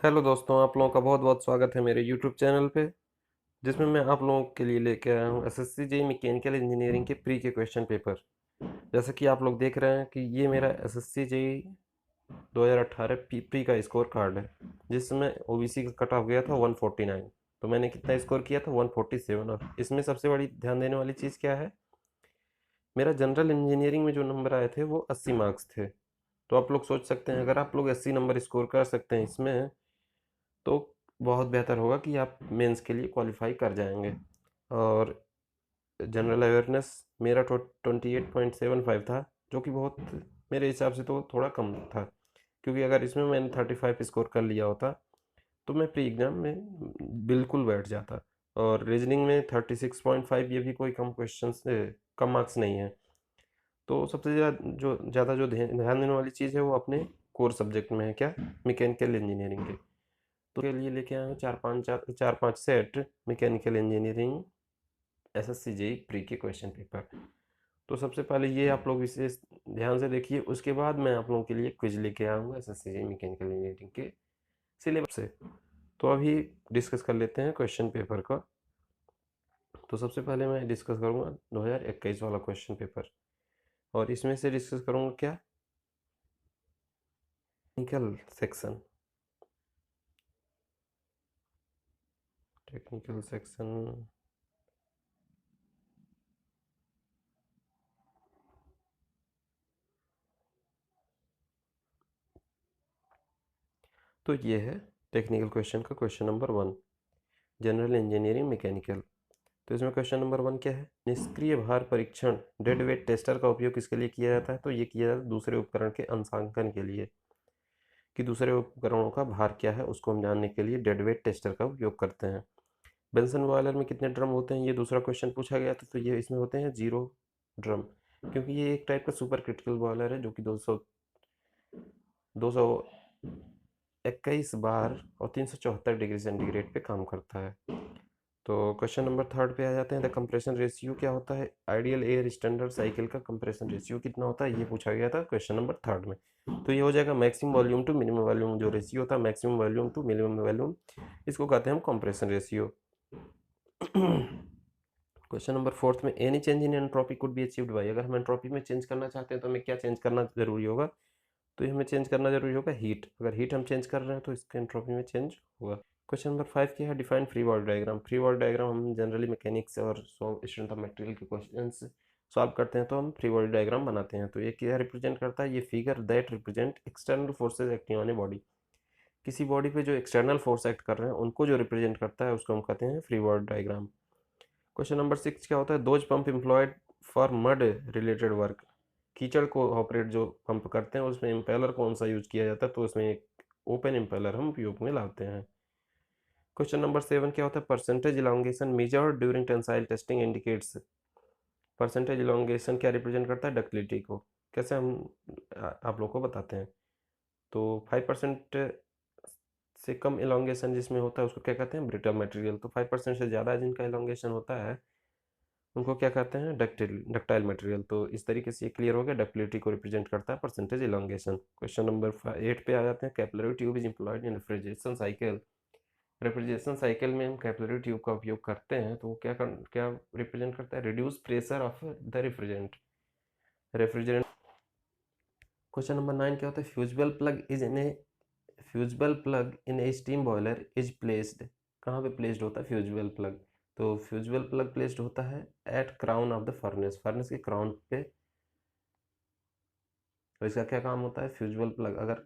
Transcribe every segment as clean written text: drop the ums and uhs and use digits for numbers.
Hello दोस्तों, आप लोगों का बहुत बहुत स्वागत है मेरे यूट्यूब चैनल पे, जिसमें मैं आप लोगों के लिए लेके आया हूँ एसएससी जेईई मैकेनिकल इंजीनियरिंग के प्री के क्वेश्चन पेपर। जैसा कि आप लोग देख रहे हैं कि ये मेरा एसएससी जेईई 2018 प्री का स्कोर कार्ड है, जिसमें ओबीसी का कट ऑफ गया था 149। तो मैंने कितना स्कोर किया था 147। और इसमें सबसे बड़ी ध्यान देने वाली चीज़ क्या है, मेरा जनरल इंजीनियरिंग में जो नंबर आए थे वो 80 मार्क्स थे। तो आप लोग सोच सकते हैं, अगर आप लोग 80 नंबर स्कोर कर सकते हैं इसमें, तो बहुत बेहतर होगा कि आप मेंस के लिए क्वालिफाई कर जाएंगे। और जनरल अवेयरनेस मेरा 28.75 था, जो कि बहुत, मेरे हिसाब से तो थोड़ा कम था, क्योंकि अगर इसमें मैंने 35 स्कोर कर लिया होता तो मैं प्री एग्ज़ाम में बिल्कुल बैठ जाता। और रीजनिंग में 36.5, ये भी कोई कम क्वेश्चन से कम मार्क्स नहीं है। तो सबसे ज़्यादा जो ध्यान देने वाली चीज़ है वो अपने कोर सब्जेक्ट में है, क्या, मैकेनिकल इंजीनियरिंग के। तो के लिए लेके आए हैं चार पाँच set mechanical engineering SSC JEE pre के क्वेश्चन पेपर। तो सबसे पहले ये आप लोग विशेष ध्यान से देखिए, उसके बाद मैं आप लोगों के लिए क्विज लेके आऊँगा एसएससी जेईई मैकेनिकल इंजीनियरिंग के सिलेबस से। तो अभी डिस्कस कर लेते हैं क्वेश्चन पेपर का। तो सबसे पहले मैं डिस्कस करूँगा 2021 वाला क्वेश्चन पेपर, और इसमें से डिस्कस करूँगा क्या, टेक्निकल सेक्शन। टेक्निकल सेक्शन तो ये है टेक्निकल क्वेश्चन का question number 1, general engineering mechanical. तो इसमें क्वेश्चन नंबर 1 क्या है, निष्क्रिय भार परीक्षण डेड वेट टेस्टर का उपयोग किसके लिए किया जाता है। तो ये किया जाता है दूसरे उपकरण के अंशांकन के लिए, कि दूसरे उपकरणों का भार क्या है उसको हम जानने के लिए डेड वेट टेस्टर का उपयोग करते हैं। बेंसन बॉयलर में कितने ड्रम होते हैं, ये दूसरा क्वेश्चन पूछा गया था। तो ये इसमें होते हैं 0 ड्रम, क्योंकि ये एक टाइप का सुपर क्रिटिकल बॉयलर है, जो कि 221 बार और 374 डिग्री सेंटीग्रेड पे काम करता है। तो क्वेश्चन नंबर 3 पे आ जाते हैं, द कंप्रेशन रेशियो क्या होता है, आइडियल एयर स्टैंडर्ड साइकिल का कंप्रेशन रेशियो कितना होता है, ये पूछा गया था क्वेश्चन नंबर 3 में। तो ये हो जाएगा maximum volume to minimum volume, जो रेशियो होता है maximum volume to minimum volume, इसको कहते हैं हम कंप्रेशन रेशियो। क्वेश्चन नंबर 4 में, any change in entropy could be achieved by, अगर हम एंट्रोपी में चेंज करना चाहते हैं तो हमें क्या चेंज करना जरूरी होगा। तो ये हमें चेंज करना जरूरी होगा हीट, अगर हीट हम चेंज कर रहे हैं तो इसके एंट्रोपी में चेंज होगा। क्वेश्चन नंबर 5 क्या है, define free body diagram. Free body diagram हम जनरली मैकेनिक्स और स्ट्रेंथ ऑफ मटेरियल के क्वेश्चंस सॉल्व करते हैं तो हम फ्री बॉडी डायग्राम बनाते हैं। तो ये क्या रिप्रेजेंट करता है, ये figure that represent external forces acting on a body, किसी बॉडी पे जो एक्सटर्नल फोर्स एक्ट कर रहे हैं उनको जो रिप्रेजेंट करता है उसको हम कहते हैं free body diagram. Question number 6 क्या होता है, those pump employed for mud related work, कीचड़ को ऑपरेट जो पंप करते हैं उसमें इम्पेलर कौन सा यूज किया जाता है। तो उसमें एक ओपन इम्पेलर हम उपयोग में लाते हैं। क्वेश्चन नंबर 7 क्या होता है, percentage elongation measured during tensile testing indicates, percentage elongation क्या रिप्रेजेंट करता है, डक्टिलिटी को। कैसे हम आप लोग को बताते हैं। तो 5% से कम इलांगेशन जिसमें होता है उसको क्या कहते हैं, ब्रिटल मटेरियल। तो 5% से ज़्यादा जिनका इलांगेशन होता है उनको क्या कहते हैं, डक्टाइल मटेरियल। तो इस तरीके से ये क्लियर हो गया, डक्टिलिटी को रिप्रेजेंट करता है परसेंटेज इलांगेशन। क्वेश्चन नंबर 8 पे आ जाते हैं, capillary tube is employed in refrigeration cycle. Refrigeration cycle में हम कैपिलरी ट्यूब का उपयोग करते हैं तो वो क्या रिप्रेजेंट करता है, reduce pressure of the refrigerant. Question number 9 क्या होता है, fusible plug in a steam boiler is placed, कहाँ पे प्लेस्ड होता है फ्यूजिबल प्लग। तो फ्यूजिबल प्लग प्लेस्ड होता है at crown of the furnace, furnace के क्राउन पे। तो इसका क्या काम होता है, फ्यूजिबल प्लग अगर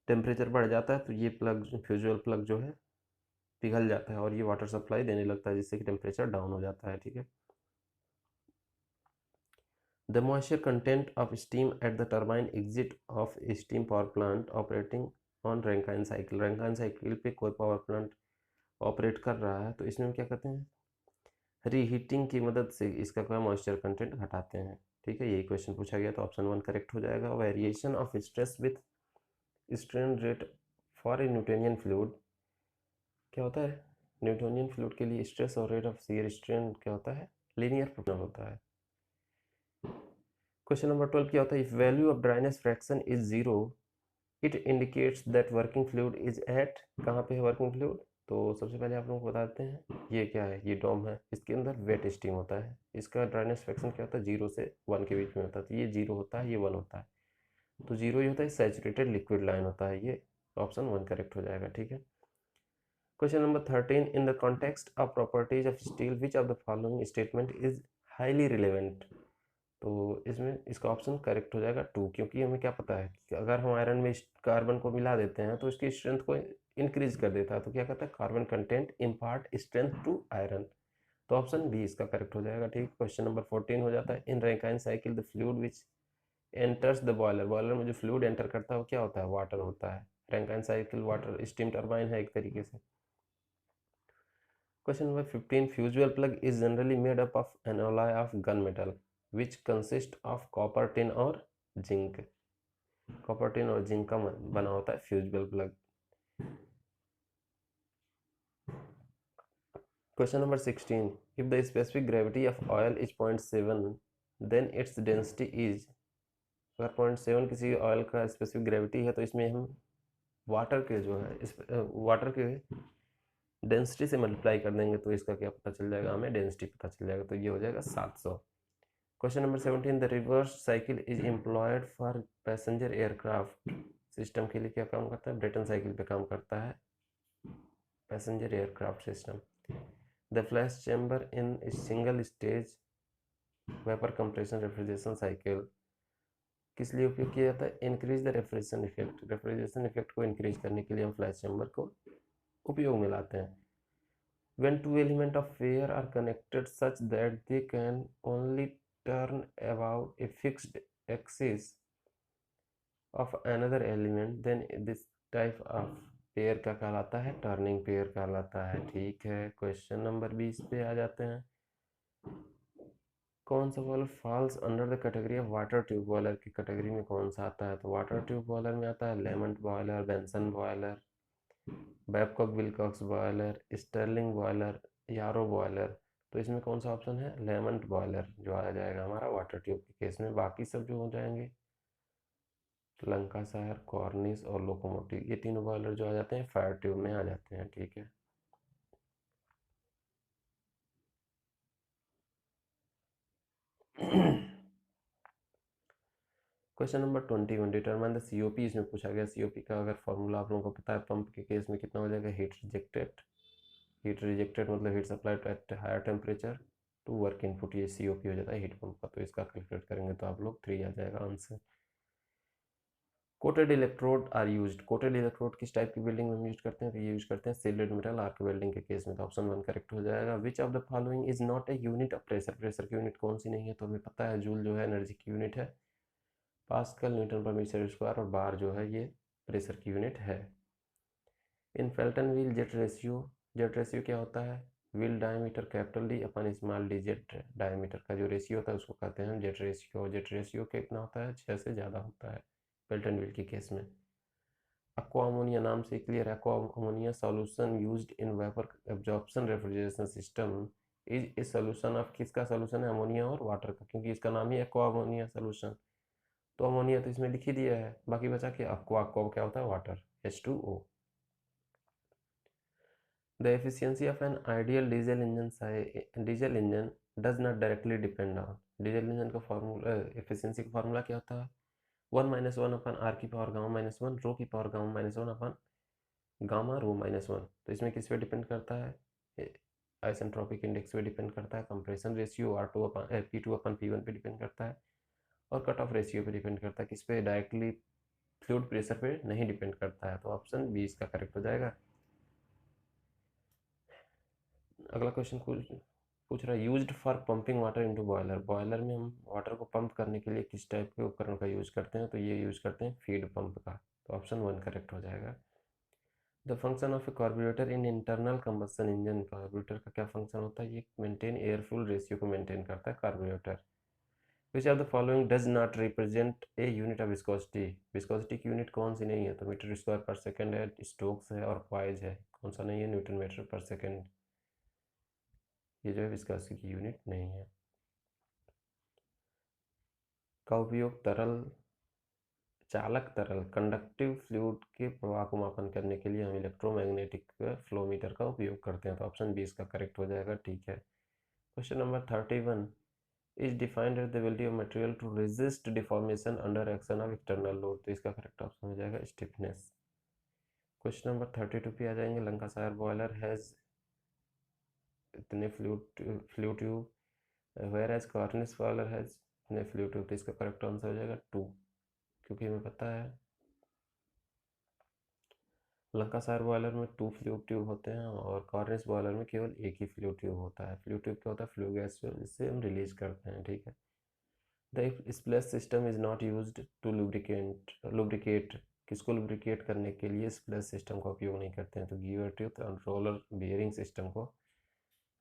टेम्परेचर बढ़ जाता है तो ये प्लग, फ्यूजिबल प्लग जो है, पिघल जाता है और ये वाटर सप्लाई देने लगता है, जिससे कि टेम्परेचर डाउन हो जाता है। ठीक है। The moisture content of steam at the turbine exit of a steam power plant operating on Rankine cycle, Rankine cycle पे कोई पावर प्लांट ऑपरेट कर रहा है तो इसमें हम क्या कहते हैं, रीहीटिंग की मदद से इसका क्या मॉइस्चर कंटेंट घटाते हैं। ठीक है, यही क्वेश्चन पूछा गया तो ऑप्शन 1 करेक्ट हो जाएगा। Variation of stress with strain rate for a Newtonian fluid क्या होता है, न्यूटोनियन फ्लूइड के लिए स्ट्रेस और रेट ऑफ शियर स्ट्रेन क्या होता है, लीनियर प्रोपोर्शनल होता है। क्वेश्चन नंबर 12 क्या होता है, if value of dryness fraction is zero it indicates that working fluid is at, कहाँ पे है वर्किंग फ्लूइड? तो सबसे पहले आप लोगों को बता देते हैं ये क्या है, ये डोम है, इसके अंदर वेट स्टीम होता है, इसका ड्राइनेस फ्रैक्शन क्या होता है, 0 से 1 के बीच में होता है, तो ये 0 होता है, ये 1 होता है, तो 0 ही होता है, सैचुरेटेड लिक्विड लाइन होता है, ये ऑप्शन 1 करेक्ट हो जाएगा। ठीक है, question number 13, in the context of properties of steel which of the following statement is highly relevant? तो इसमें इसका ऑप्शन करेक्ट हो जाएगा 2, क्योंकि हमें क्या पता है कि अगर हम आयरन में कार्बन को मिला देते हैं तो इसकी स्ट्रेंथ को इंक्रीज कर देता है, तो क्या कहता है, carbon content impart strength to iron, तो ऑप्शन बी इसका करेक्ट हो जाएगा। ठीक, क्वेश्चन नंबर 14 हो जाता है, in Rankine cycle the fluid which enters the boiler, boiler में जो फ्लूइड एंटर करता है वो क्या होता है, वाटर होता है। Rankine cycle water steam turbine है एक तरीके से। Question number 15, fusible plug is generally made up of an alloy of gun metal which consist of copper, tin और जिंक, कॉपर, टिन और जिंक का बना होता है fusible plug. Question number 16, if the specific gravity of oil is 0.7 then its density is, अगर 0.7 किसी oil का specific gravity है तो इसमें हम वाटर के जो है इस वाटर के डेंसिटी से मल्टीप्लाई कर देंगे तो इसका क्या पता चल जाएगा, हमें डेंसिटी पता चल जाएगा, तो ये हो जाएगा 700। Question number 17, the reverse cycle is employed for passenger aircraft system के लिए क्या काम करता है, ब्रेटन साइकिल पे काम करता है passenger aircraft system. The flash chamber in single stage vapour compression refrigeration cycle किस लिए उपयोग किया जाता है, increase the refrigeration effect, refrigeration effect को इंक्रीज करने के लिए हम फ्लैश चैम्बर को उपयोग में लाते हैं। When two elements of pair are connected such that they can only turn about a fixed axis of another element, then this type of pair क्या कहलाता है, टर्निंग पेयर कहलाता है। ठीक है, क्वेश्चन नंबर 20 पे आ जाते हैं, कौन सा boiler falls under the category of water tube boiler की कैटेगरी में कौन सा आता है, तो वाटर ट्यूब बॉयलर में आता है Lamont boiler, Benson boiler, Babcock Wilcox boiler, Stirling boiler, Yarrow boiler, तो इसमें कौन सा ऑप्शन है, लेमंट बॉयलर जो आ जाएगा हमारा वाटर ट्यूब के केस में। बाकी सब जो हो जाएंगे लंकासायर, कॉर्निस और लोकोमोटिव, ये तीनों बॉयलर जो आ जाते हैं फायर ट्यूब में आ जाते हैं। ठीक है, question number 21, determine the COP, इसमें पूछा गया सीओपी का अगर फॉर्मूला आप लोगों को पता है पंप के केस में कितना हो जाएगा, हीट रिजेक्टेड, हीट रिजेक्टेड मतलब heat supplied at higher temperature to work input, ये सीओपी हो जाता है हीट पंप का, तो इसका कैलकुलेट करेंगे तो आप लोग 3 आ जाएगा answer. Coated electrode are used, coated electrode किस टाइप की बिल्डिंग में यूज करते हैं, तो ये यूज करते हैं सील्ड मेटल आर्क वेल्डिंग के केस में, तो ऑप्शन 1 करेक्ट हो जाएगा। Which of the following is not a unit of pressure, pressure की यूनिट कौन सी नहीं है, तो हमें पता है जूल जो है एनर्जी की यूनिट है, पास्कल न्यूटन पर मीटर स्क्वायर और बार जो है ये प्रेशर की यूनिट है। इन फेल्टन व्हील जेट रेशियो क्या होता है, व्हील डायमीटर कैपिटल डी अपन स्मॉल डी, जेट डायमीटर का जो रेशियो होता है उसको कहते हैं जेट रेशियो, जेट रेशियो कितना होता है, 6 से ज़्यादा होता है फेल्टन व्हील के केस में। aqua ammonia नाम से clear, aqua ammonia solution used in vapor absorption refrigeration system is a solution of, किसका सोल्यूशन है, अमोनिया और वाटर का, क्योंकि इसका नाम ही aqua ammonia सोल्यूशन, तो अमोनिया तो इसमें लिख ही दिया है, बाकी बचा के aqua, aqua क्या होता है water, H2O। The efficiency of an ideal diesel engine does not directly depend on, diesel engine का फार्मूला, एफिशिएंसी का फार्मूला क्या होता है, 1 - 1 अपन आर की पावर गामा -1 रो की पावर गामा -1 अपन गामा रो -1, तो इसमें किस पे डिपेंड करता है, आइसेंट्रोपिक इंडेक्स पे डिपेंड करता है, कंप्रेशन रेशियो R2 अपन P2 अपन P1 पे डिपेंड करता है, और कट ऑफ रेशियो पे डिपेंड करता है, किस पे, डायरेक्टली फ्लूइड प्रेशर पे नहीं डिपेंड करता है, तो ऑप्शन बी इसका करेक्ट हो जाएगा। अगला क्वेश्चन पूछ रहा है, used for pumping water into boiler, boiler में हम वाटर को पंप करने के लिए किस टाइप के उपकरण का यूज करते हैं, तो ये यूज करते हैं फीड पंप का, तो ऑप्शन 1 करेक्ट हो जाएगा। The function of A carburettor in internal combustion engine, carburettor का क्या फंक्शन होता है, ये मेंटेन एयर फ्यूल रेशियो को मेंटेन करता है carburettor. Which of the following does not represent a unit of viscosity, viscosity की यूनिट कौन सी नहीं है, तो मीटर स्क्वायर पर सेकेंड है, स्टोक्स है और पॉइज है, कौन सा नहीं है, न्यूटन मीटर पर सेकेंड, ये जो है विस्कोसिटी की यूनिट नहीं है। का उपयोग तरल चालक तरल कंडक्टिव फ्लूइड के प्रवाह को मापन करने के लिए हम इलेक्ट्रोमैग्नेटिक फ्लोमीटर का उपयोग करते हैं। तो ऑप्शन बी इसका करेक्ट हो जाएगा। ठीक है, question number 31 is defined as the ability of material to resist deformation under action of external load. तो इसका करेक्ट ऑप्शन हो जाएगा स्टिफनेस। क्वेश्चन नंबर 32 पे आ जाएंगे। लंकासायर बॉयलर हैज इतने flue tube whereas Cornish boiler has इतने flue tube. तो इसका करेक्ट आंसर हो जाएगा 2, क्योंकि हमें पता है लंकासायर बॉयलर में 2 फ्लू ट्यूब होते हैं और कॉर्निस बॉयलर में केवल एक ही फ्लू ट्यूब होता है। फ्लू ट्यूब क्या होता है? फ्लू गैस जिससे हम रिलीज करते हैं। ठीक है, the splash system is not used to lubricate. किसको लुब्रिकेट करने के लिए स्प्लैश सिस्टम का उपयोग नहीं करते हैं? तो गियर टिप और रोलर बियरिंग सिस्टम को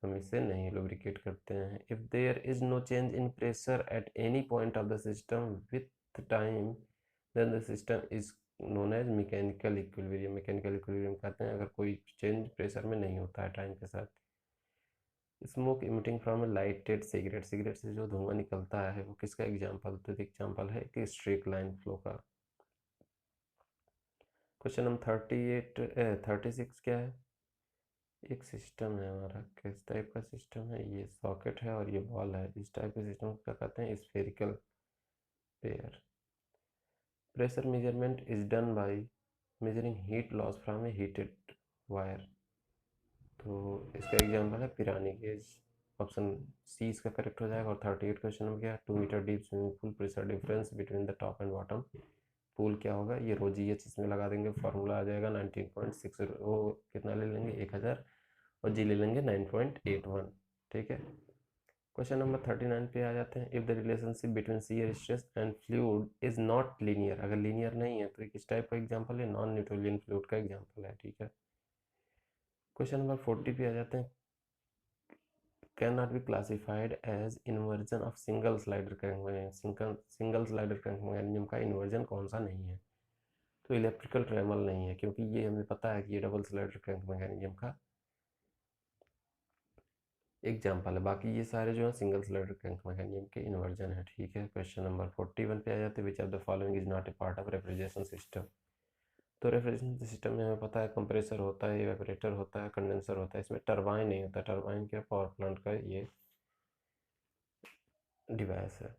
हम इसे नहीं लुब्रिकेट करते हैं। If there is no change in pressure at any point of the system with time then the system is known as mechanical equilibrium. Mechanical equilibrium कहते हैं अगर कोई चेंज प्रेशर में नहीं होता है टाइम के साथ। Smoke emitting from A lighted cigarette. Cigarette से जो धुआं निकलता है वो किसका एग्जाम्पल? तो एग्जाम्पल है कि स्ट्रेट लाइन फ्लो का। क्वेश्चन नंबर 36 क्या है? एक सिस्टम है हमारा, किस टाइप का सिस्टम है? ये सॉकेट है और ये बॉल है। इस टाइप के सिस्टम को क्या कहते हैं? Spherical pair. Pressure measurement is done by measuring heat loss from A heated wire. तो इसका एग्जाम्पल है पिरानी गेज। ऑप्शन सी इसका करेक्ट हो जाएगा। और 38 क्वेश्चन नंबर क्या? 2 metre deep swimming pool, pressure difference between the top and bottom pool क्या होगा? ये रो जी एच इसमें लगा देंगे, फार्मूला आ जाएगा 19.6। वो कितना ले लेंगे? 1000 और जी ले लेंगे 9.81। ठीक है, क्वेश्चन नंबर 39 पे आ जाते हैं। If the relationship between shear stress and fluid is not linear. अगर लीनियर नहीं है तो किस टाइप का एग्जांपल है? नॉन न्यूटोनियन फ्लूइड का एग्जांपल है। ठीक है, क्वेश्चन नंबर 40 पे आ जाते हैं। Can not be classified as inversion of single slider crank. Single slider crank mechanism का इन्वर्जन कौन सा नहीं है? तो इलेक्ट्रिकल ट्रेमल नहीं है, क्योंकि ये हमें पता है कि ये डबल स्लाइडर क्रैंक मैकेनिज्म का एग्जाम्पल है। बाकी ये सारे जो है सिंगल स्लाइडर क्रैंक मैकेनिज्म के इन्वर्जन है। ठीक है, क्वेश्चन नंबर 41 पे आ जाते हैं। विच of the following is not a part of refrigeration system. तो रेफ्रिजरेशन सिस्टम में हमें पता है कंप्रेसर होता है, इवेपोरेटर होता है, कंडेंसर होता है। इसमें टरबाइन नहीं होता। टरबाइन क्या? पावर प्लांट का ये डिवाइस है।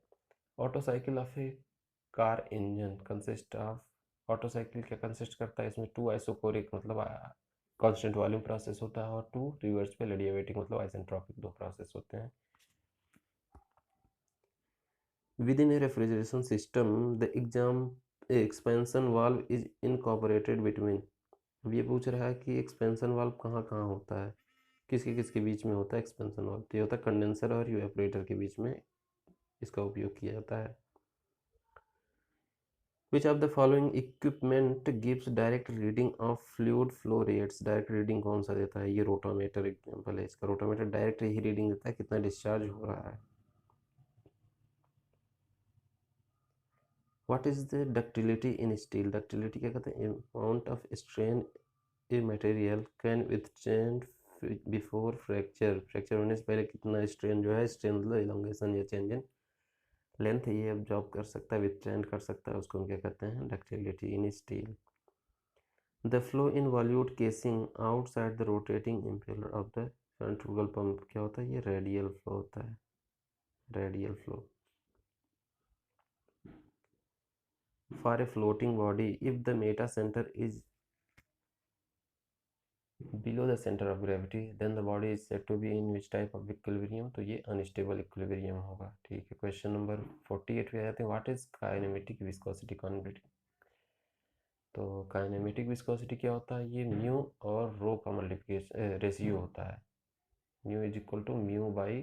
Auto cycle of A car engine consist of. Auto cycle क्या कंसिस्ट करता है? इसमें 2 आइसोकोरिक मतलब कांस्टेंट वॉल्यूम प्रोसेस होता है और 2 रिवर्स पे एडियाबेटिक मतलब आइसेंट्रोपिक 2 प्रोसेस होते हैं। Within a refrigeration system, the expansion valve is incorporated between। अब ये पूछ रहा है कि एक्सपेंशन वाल्व कहाँ कहाँ होता है, किसके किसके बीच में होता है एक्सपेंशन वाल्व? तो ये होता है कंडेंसर और इवेपोरेटर के बीच में इसका उपयोग किया जाता है। Which of the following equipment gives direct reading of fluid flow rates? Direct reading कौन सा देता है? ये रोटामीटर एग्जाम्पल है इसका। रोटामीटर डायरेक्ट ही रीडिंग देता है कितना डिस्चार्ज हो रहा है। What is the ductility in steel? Ductility क्या कहते हैं? Amount of strain a material can withstand before fracture. Fracture होने से पहले कितना स्ट्रेन जो है, स्ट्रेन मतलब इलोंगेशन या चेंज इन लेंथ, ये अब्जॉर्ब कर सकता है, विथस्टैंड कर सकता है, उसको हम क्या कहते हैं? Ductility in steel. The flow in वॉल्यूट casing outside the rotating impeller of the centrifugal pump क्या होता है? ये रेडियल फ्लो होता है, radial flow. For a floating body if the Meta centre is below the center of gravity then the body is said to be in which type of equilibrium? तो ये unstable equilibrium होगा। ठीक है, question number 48 पे आ जाते हैं। What is kinematic viscosity convert. तो काइनेमेटिक विस्कोसिटी क्या होता है? ये म्यू और रो का मल्टीप्लिकेशन रेशियो होता है। Mu is equal to mu by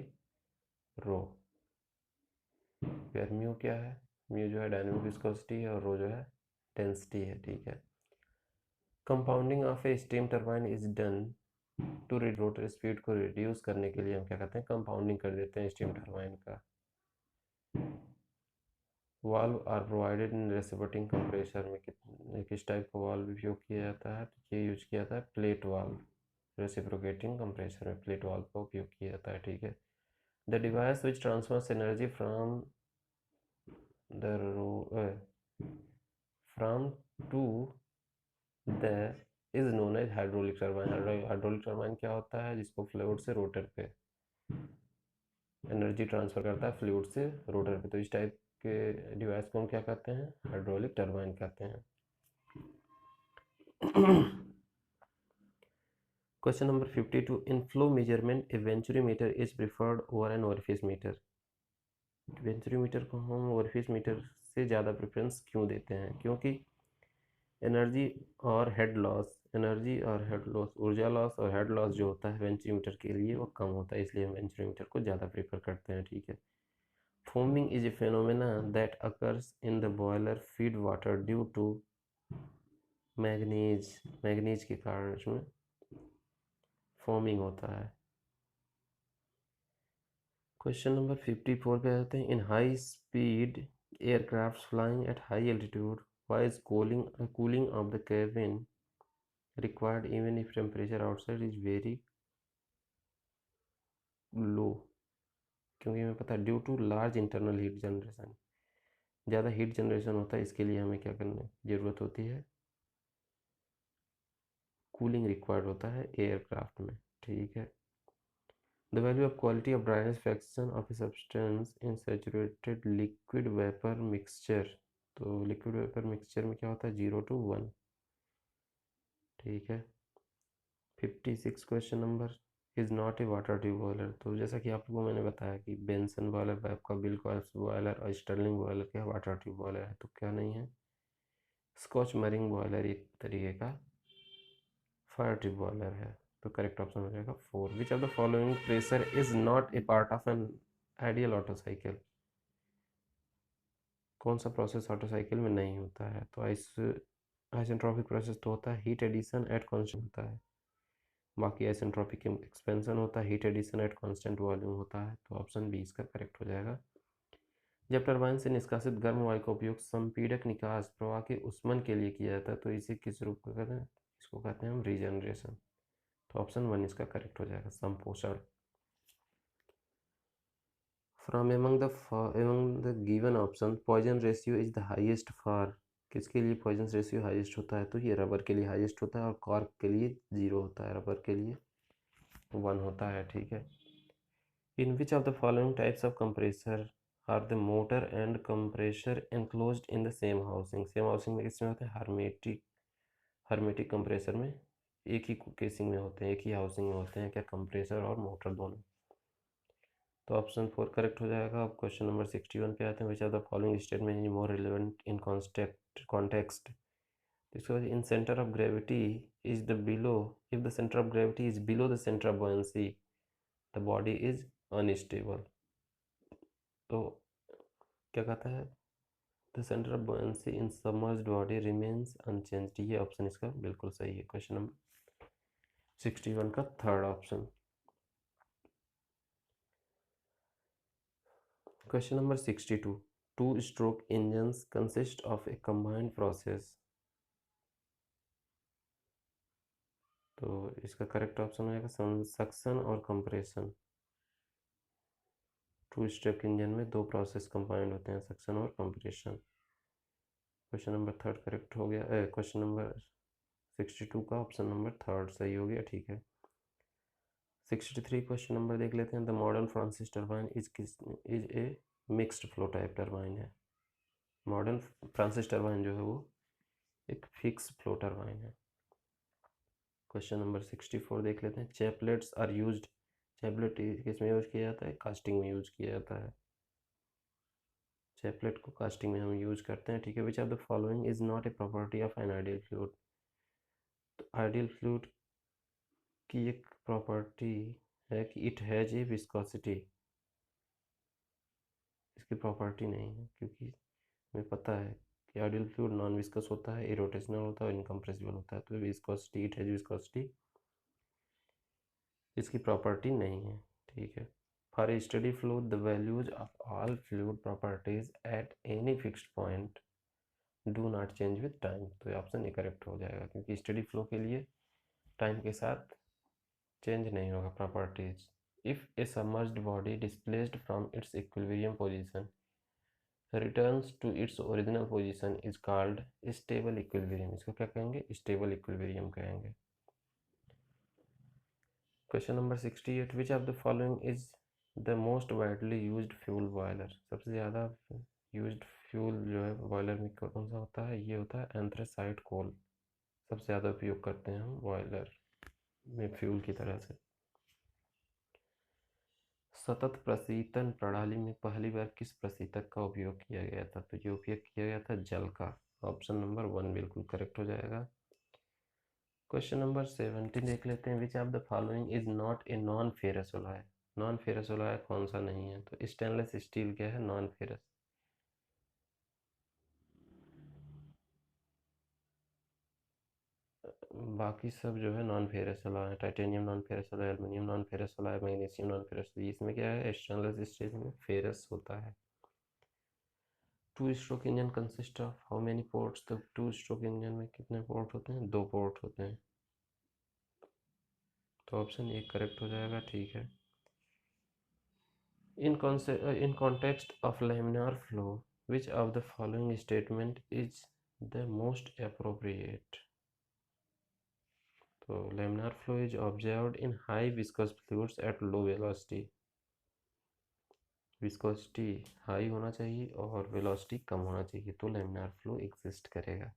rho. फिर म्यू क्या है? म्यू जो है डायनेमिक विस्कोसिटी है और रो जो है डेंसिटी है। ठीक है, compounding of a steam turbine is done to rotor speed को रिड्यूस करने के लिए हम क्या करते हैं? कंपाउंडिंग कर देते हैं स्टीम टरबाइन का। Valve are provided in reciprocating compressor में किस टाइप का वाल्व उपयोग किया जाता है? तो ये यूज किया जाता है प्लेट वाल्व। रेसिप्रोकेटिंग कंप्रेसर में प्लेट वाल्व का उपयोग किया जाता है। ठीक है, the device which transfers energy from the from to the is known as hydraulic turbine. Hydraulic turbine क्या होता है? जिसको फ्लूइड से रोटर पे एनर्जी ट्रांसफर करता है, फ्लूइड से रोटर पे। तो इस टाइप के डिवाइस को हम क्या कहते हैं? हाइड्रोलिक टरबाइन कहते हैं। Question number 52, in flow measurement a venturimeter is preferred over an orifice meter. Venturimeter को हम ओरिफिस मीटर से ज़्यादा प्रेफरेंस क्यों देते हैं? क्योंकि एनर्जी और हेड लॉस, ऊर्जा लॉस और हेड लॉस जो होता है वेंचुरीमीटर के लिए वो कम होता है, इसलिए हम वेंचुरीमीटर को ज़्यादा प्रेफर करते हैं। ठीक है। Foaming is a phenomena that occurs in the boiler feed water due to manganese के कारण इसमें फोमिंग होता है। क्वेश्चन नंबर 54 पे आते हैं, in high speed aircraft flying at high altitude why is cooling of the cabin required even if temperature outside is very low. क्योंकि हमें पता है due to large internal heat generation, ज़्यादा हीट जनरेशन होता है, इसके लिए हमें क्या करने ज़रूरत होती है? कूलिंग रिक्वायर्ड होता है एयरक्राफ्ट में। ठीक है। The value of quality of dryness fraction of a substance in saturated liquid vapour mixture. तो लिक्विड वेपर मिक्सचर में क्या होता है? 0 to 1। ठीक है। 56 question number, is not a water tube boiler. तो जैसा कि आप लोगों को मैंने बताया कि बेंसन बॉयलर, बैबका विल्कोक्स बॉयलर और स्टर्लिंग बॉयलर क्या वाटर ट्यूब बॉयलर है? तो क्या नहीं है? स्कॉच मरिंग बॉयलर एक तरीके का फायर ट्यूब बॉयलर है। तो करेक्ट ऑप्शन हो जाएगा 4। विच of the following pressure is not a part of an ideal auto cycle. कौन सा प्रोसेस ऑटो साइकिल में नहीं होता है? तो आइसेंट्रोपिक प्रोसेस तो होता है हीट एडिशन एट कांस्टेंट होता है, बाकी आइसेंट्रोपिक एक्सपेंशन होता है, heat addition at constant volume होता है। तो ऑप्शन बी इसका करेक्ट हो जाएगा। जब टरबाइन से निष्कासित गर्म वायु का उपयोग संपीड़क निकास प्रवाह के उष्मन के लिए किया जाता है तो इसे किस रूप में कहते हैं? इसको कहते हैं हम रीजनरेशन। तो ऑप्शन 1 इसका करेक्ट हो जाएगा, संपोषण। From among the given option poison ratio is the highest for। किसके लिए पॉइजन रेशियो हाईएस्ट होता है? तो ये रबर के लिए हाईएस्ट होता है और कॉर्क के लिए 0 होता है, रबर के लिए 1 होता है। ठीक है। In which of the following types of compressor are the motor and compressor enclosed in the same housing. Same housing में किसमें होते हैं? हर्मेटिक कंप्रेसर में एक ही केसिंग में होते हैं, एक ही हाउसिंग में होते हैं। क्या? कंप्रेसर और मोटर दोनों। तो ऑप्शन 4 करेक्ट हो जाएगा। अब क्वेश्चन नंबर 61 पे आते हैं, which are the following statement is more relevant in context. इसके बाद in centre of gravity is the below, if the centre of gravity is below the centre of buoyancy the body is unstable. तो क्या कहता है? The centre of buoyancy in submerged body remains unchanged. ये option इसका बिल्कुल सही है, question number 61 का third option. Question number 62. Two-stroke engines consist of a combined process। तो इसका करेक्ट ऑप्शन हो जाएगा सक्शन और कंप्रेशन। टू स्ट्रोक इंजन में दो प्रोसेस कंबाइंड होते हैं, सक्शन और compression. Question number third correct हो गया। क्वेश्चन नंबर 62 का ऑप्शन नंबर थर्ड सही हो गया। ठीक है। 63 क्वेश्चन नंबर देख लेते हैं। The modern Francis turbine is a mixed flow type turbine है। मॉडर्न फ्रांसिस टरबाइन जो है वो एक फिक्स फ्लो टरबाइन है। क्वेश्चन नंबर 64 देख लेते हैं। Chaplets are used. चैपलेट किस में यूज किया जाता है? कास्टिंग में यूज किया जाता है। चैपलेट को कास्टिंग में हम यूज करते हैं। ठीक है। Which of the following is not a property of an ideal fluid. तो आइडियल फ्लूइड की एक प्रॉपर्टी है कि इट हैज ए विस्कोसिटी। इसकी प्रॉपर्टी नहीं है, क्योंकि हमें पता है कि आइडियल फ्लूइड नॉन विस्कस होता है, इरोटेशनल होता है और इनकम्प्रेसिबल होता है। तो विस्कोसिटी, इट हैज विस्कोसिटी, इसकी प्रॉपर्टी नहीं है। ठीक है। For a study fluid the values of all fluid properties at any fixed point do not change with time. तो ये ऑप्शन इनकरेक्ट हो जाएगा, क्योंकि स्टडी फ्लो के लिए टाइम के साथ चेंज नहीं होगा properties. If a submerged body displaced from its equilibrium position. Returns to its original position is called stable equilibrium. इसको क्या कहेंगे? स्टेबल इक्विलिब्रियम कहेंगे। Question number 68, which of the following is the most widely used fuel boiler. सबसे ज़्यादा used fuel जो है boiler में कौन सा होता है? ये होता है एंथ्रेसाइट कोल। सबसे ज़्यादा उपयोग करते हैं हम बॉयलर में फ्यूल की तरह से। सतत प्रशीतन प्रणाली में पहली बार किस प्रशीतक का उपयोग किया गया था? तो ये उपयोग किया गया था जल का। ऑप्शन नंबर 1 बिल्कुल करेक्ट हो जाएगा। क्वेश्चन नंबर 17 देख लेते हैं, विच of the following is not a non ferrous alloy. Non ferrous alloy कौन सा नहीं है? तो स्टेनलेस स्टील क्या है? Non ferrous. बाकी सब जो है नॉन फेरस अलॉय है। Titanium non ferrous alloy, aluminium non ferrous alloy, magnesium non ferrous. इसमें क्या है? स्टेनलेस स्टील में फेरस होता है। Two stroke engine consist of how many ports. तो टू स्ट्रोक इंजन में कितने पोर्ट होते हैं? 2 पोर्ट होते हैं। तो ऑप्शन ए करेक्ट हो जाएगा। ठीक है। In context of laminar flow, which of the following statement is the most appropriate? तो laminar flow is observed in high viscous fluids at low velocity. Viscosity high होना चाहिए और वेलोसिटी कम होना चाहिए तो laminar flow एग्जिस्ट करेगा।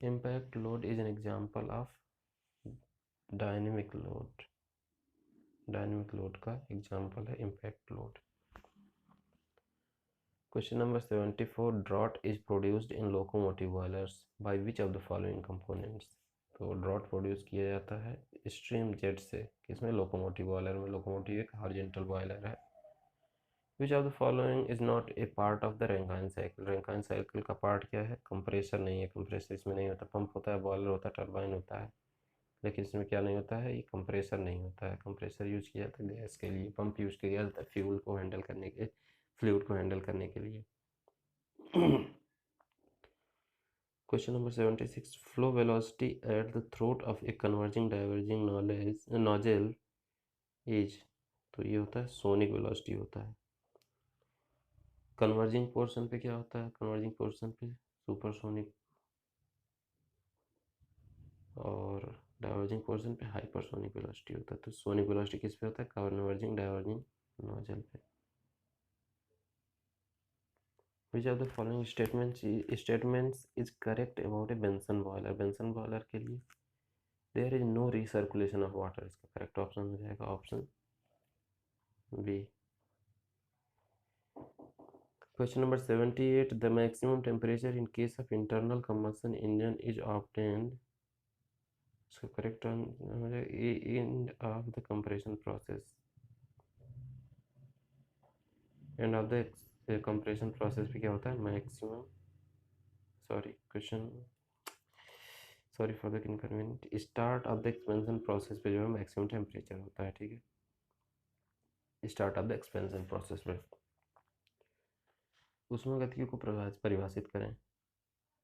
Impact load is an example of dynamic load. Dynamic load का example है impact load. Question number 74, draught is produced in locomotive boilers by which of the following components. तो draught produce किया जाता है stream jet से। किसमें? Locomotive boiler में। Locomotive एक हॉरिजॉन्टल बॉयलर है। Which of the following is not a part of the Rankine cycle. Rankine cycle का पार्ट क्या है? कंप्रेसर नहीं है। कंप्रेसर इसमें नहीं होता। पंप होता है, बॉयलर होता है, टरबाइन होता है, लेकिन इसमें क्या नहीं होता है? ये कंप्रेसर नहीं होता है। कंप्रेसर यूज किया जाता है गैस के लिए। पंप यूज किया जाता है फ्यूल को हैंडल करने के, फ्लूइड को हैंडल करने के लिए। Question number 76, flow velocity at the throat of a converging diverging nozzle is. तो ये होता है सोनिक वेलोसिटी होता है। कन्वर्जिंग पोर्शन पे क्या होता है? कन्वर्जिंग पोर्शन पे सुपरसोनिक और डाइवर्जिंग पोर्शन पे हाइपरसोनिक वेलोसिटी होता है। तो सोनिक वेलोसिटी किस पे होता है? कन्वर्जिंग डाइवर्जिंग नोजल पे। Which of the following statements is correct about a Benson boiler? Benson boiler के लिए there is no recirculation of water। इसका करेक्ट ऑप्शन हो जाएगा option B. Question number 78, the maximum temperature in case of internal combustion engine is obtained। इसका correct हो जाएगा end of the compression process। end of the compression process पे क्या होता है? Maximum, sorry question, sorry for the inconvenient. Start of the expansion process पे जो है मैक्सिमम टेम्परेचर होता है। ठीक है, start of the expansion process पे ऊष्मागतिकी को परिभाषित करें।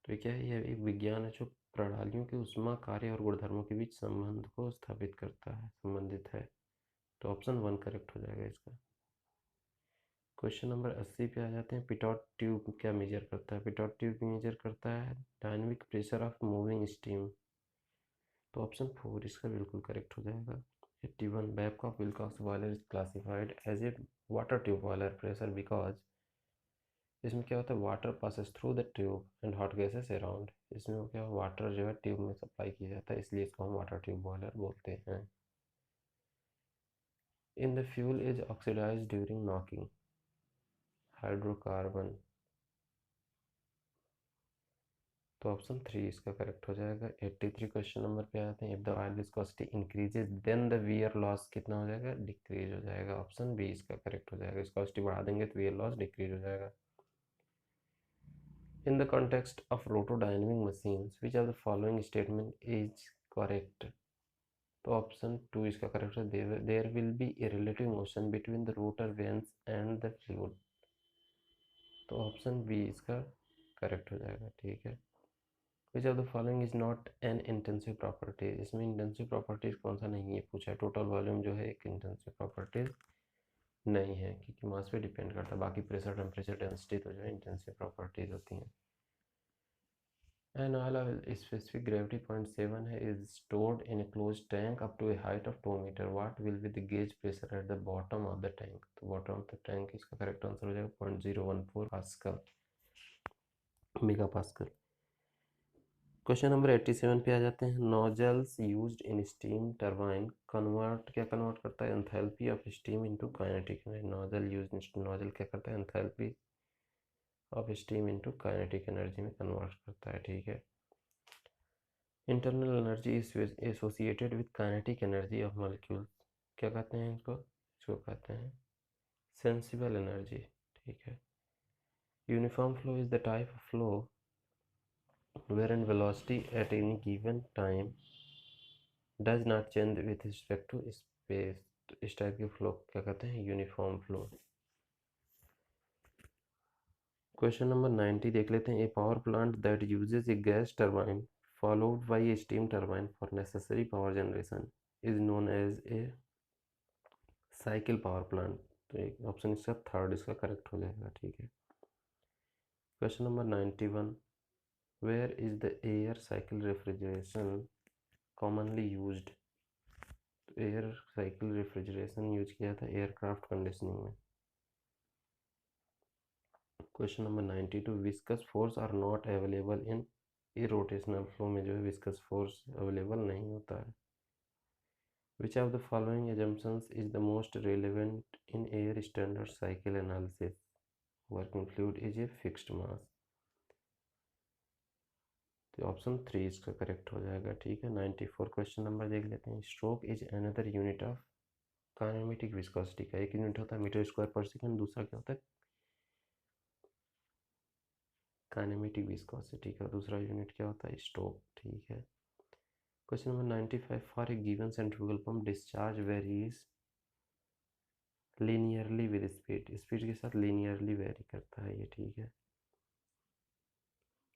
तो ये क्या है? यह एक विज्ञान है जो प्रणालियों के ऊष्मा कार्य और गुणधर्मों के बीच संबंध को स्थापित करता है, संबंधित है। तो ऑप्शन 1 करेक्ट हो जाएगा इसका। क्वेश्चन नंबर 80 पे आ जाते हैं। पिटॉट ट्यूब क्या मेजर करता है? पिटॉट ट्यूब मेजर करता है dynamic pressure of moving steam. तो ऑप्शन 4 इसका बिल्कुल करेक्ट हो जाएगा। 81, Babcock Wilcox boiler is classified as a water tube boiler pressure because इसमें क्या होता है? Water passes through the tube and hot gases around. इसमें क्या वाटर जो है ट्यूब में सप्लाई किया जाता है, इसलिए इसको हम वाटर ट्यूब बॉयलर बोलते हैं। In the fuel is oxidise during knocking. Hydrocarbon. तो ऑप्शन 3 इसका करेक्ट हो जाएगा। 83 क्वेश्चन नंबर पे आते हैं। If the oil viscosity increases then the wear loss कितना हो जाएगा? डिक्रीज हो जाएगा। ऑप्शन बी इसका करेक्ट हो जाएगा। विस्कोसिटी बढ़ा देंगे तो वियर लॉस डिक्रीज हो जाएगा। In the context of rotodynamic machines, which of the following statement is correct? तो ऑप्शन 2 इसका करेक्ट है। There will be a relative motion between the rotor vanes and the fluid. तो option B इसका correct हो जाएगा। ठीक है। Which of the following is not an intensive property. इसमें इंटेंसिव प्रॉपर्टीज कौन सा नहीं है पूछा है। टोटल वॉल्यूम जो है एक इंटेंसिव प्रॉपर्टीज नहीं है, क्योंकि मास पे डिपेंड करता है। बाकी प्रेशर, टेम्परेचर, डेंसिटी तो जो है इंटेंसिव प्रॉपर्टीज होती हैं। एंड ऑल स्पेसिफिक ग्रेविटी 0.7 है, is stored in a close tank up to a height of 2 metre. What will be the gauge pressure at the bottom of the tank? तो bottom of the tank इसका correct answer हो जाएगा 0.014 pascal, mega pascal. Question number 87 पे आ जाते हैं। Nozzles used in steam turbine convert करता है enthalpy of steam into kinetic energy. Nozzle क्या करता है? Enthalpy of steam into kinetic energy में कन्वर्ट करता है, ठीक है। Internal energy is associated with kinetic energy of molecule. क्या कहते हैं इसको कहते हैं सेंसिबल एनर्जी, ठीक है। Uniform flow is the type of flow wherein velocity at any given time does not change with respect to space। तो इस टाइप के फ्लो क्या कहते हैं? Uniform flow. क्वेश्चन नंबर 90 देख लेते हैं। A power plant that uses a gas turbine followed by a steam turbine for necessary power generation is known as a cycle power plant. तो एक ऑप्शन इसका थर्ड इसका करेक्ट हो जाएगा, ठीक है। Question number 91, where is the air cycle refrigeration commonly used? Air cycle refrigeration use किया था एयरक्राफ्ट कंडीशनिंग में। Question number 92, viscous force are not available in irrotational flow में जो है विस्कस फोर्स अवेलेबल नहीं होता है। Which of the following assumptions is the most relevant in air standard cycle analysis? Working fluid is a fixed mass. तो option 3 इसका correct हो जाएगा, ठीक है। 94 क्वेश्चन नंबर देख लेते हैं। Stroke is another unit of kinematic viscosity का एक यूनिट होता है मीटर स्क्वायर पर सेकंड, दूसरा क्या होता है? काइनेमेटिक विस्कोसिटी का दूसरा यूनिट क्या होता है? स्ट्रोक, ठीक है। Question number 95, for a given centrifugal pump discharge varies linearly with speed. Speed के साथ लीनियरली वेरी करता है ये, ठीक है।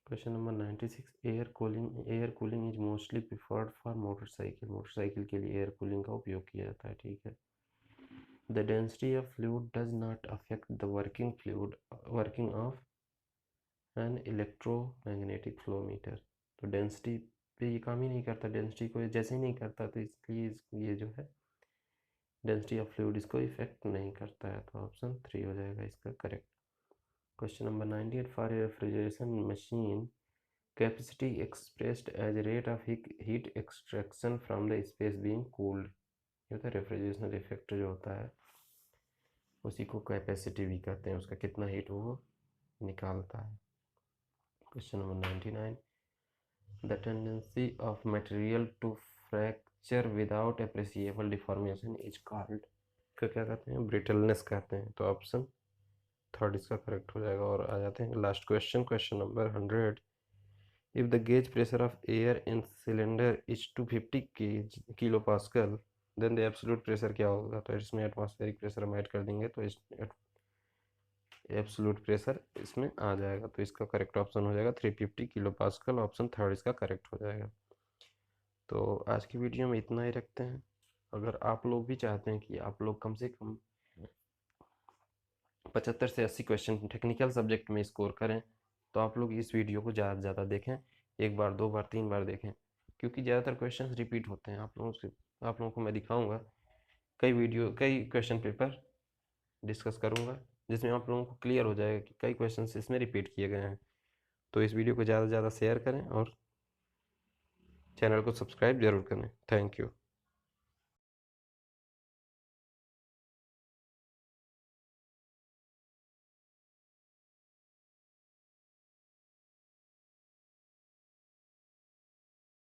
Question number 96, air cooling is mostly preferred for motorcycle. Motorcycle के लिए एयर कूलिंग का उपयोग किया जाता है, ठीक है। The density of fluid does not affect the working of an electromagnetic flow meter. तो डेंसिटी पे ये काम ही नहीं करता, डेंसिटी को जैसे ही नहीं करता, तो इसलिए ये जो है डेंसिटी ऑफ फ्लूइड इसको इफेक्ट नहीं करता है। तो ऑप्शन 3 हो जाएगा इसका correct. Question number 98, for a refrigeration machine capacity expressed as rate of heat extraction from the space being cooled. ये होता है रेफ्रिजरेशन इफेक्ट जो होता है उसी को कैपेसिटी भी कहते हैं, उसका कितना हीट वो निकालता है। Question number 99, the tendency of material to fracture without appreciable deformation is called. क्या कहते हैं? ब्रिटलनेस कहते हैं। तो ऑप्शन 3 इसका करेक्ट हो जाएगा। और आ जाते हैं last question, question number 100, if the gauge pressure of air in cylinder is 250 kilo pascal then the absolute pressure क्या होगा? तो इसमें एटमॉस्फेरिक प्रेशर हम ऐड कर देंगे तो एब्सोल्यूट प्रेशर इसमें आ जाएगा। तो इसका करेक्ट ऑप्शन हो जाएगा 350 किलो पास्कल, ऑप्शन 3 इसका करेक्ट हो जाएगा। तो आज की वीडियो में इतना ही रखते हैं। अगर आप लोग भी चाहते हैं कि आप लोग कम से कम 75 से 80 क्वेश्चन टेक्निकल सब्जेक्ट में स्कोर करें तो आप लोग इस वीडियो को ज़्यादा से ज़्यादा देखें, 1 बार 2 बार 3 बार देखें, क्योंकि ज़्यादातर क्वेश्चन रिपीट होते हैं। आप लोगों को मैं दिखाऊंगा कई क्वेश्चन पेपर डिस्कस करूंगा जिसमें आप लोगों को क्लियर हो जाएगा कि कई क्वेश्चन इसमें रिपीट किए गए हैं। तो इस वीडियो को ज़्यादा से ज़्यादा शेयर करें और चैनल को सब्सक्राइब जरूर करें। Thank you.